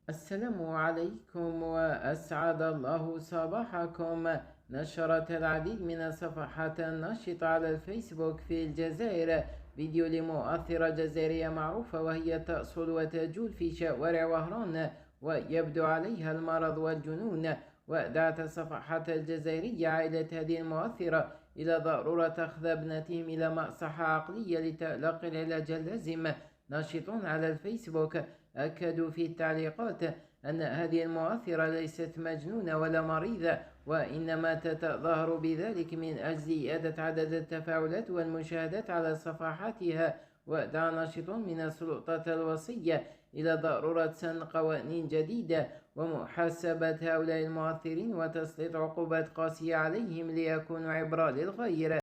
السلام عليكم وأسعد الله صباحكم. نشرت العديد من الصفحات الناشطة على الفيسبوك في الجزائر فيديو لمؤثرة جزائرية معروفة، وهي تأصل وتجول في شوارع وهران ويبدو عليها المرض والجنون. ودعت الصفحات الجزائرية عائلة هذه المؤثرة إلى ضرورة أخذ ابنتهم إلى مصحة عقلية لتلقي العلاج اللازم. ناشطون على الفيسبوك أكدوا في التعليقات أن هذه المؤثرة ليست مجنونة ولا مريضة، وإنما تتظاهر بذلك من أجل زيادة عدد التفاعلات والمشاهدات على صفحاتها. ودعا ناشطون من السلطات الوصية إلى ضرورة سن قوانين جديدة ومحاسبة هؤلاء المؤثرين وتسليط عقوبات قاسية عليهم ليكونوا عبرة للغير.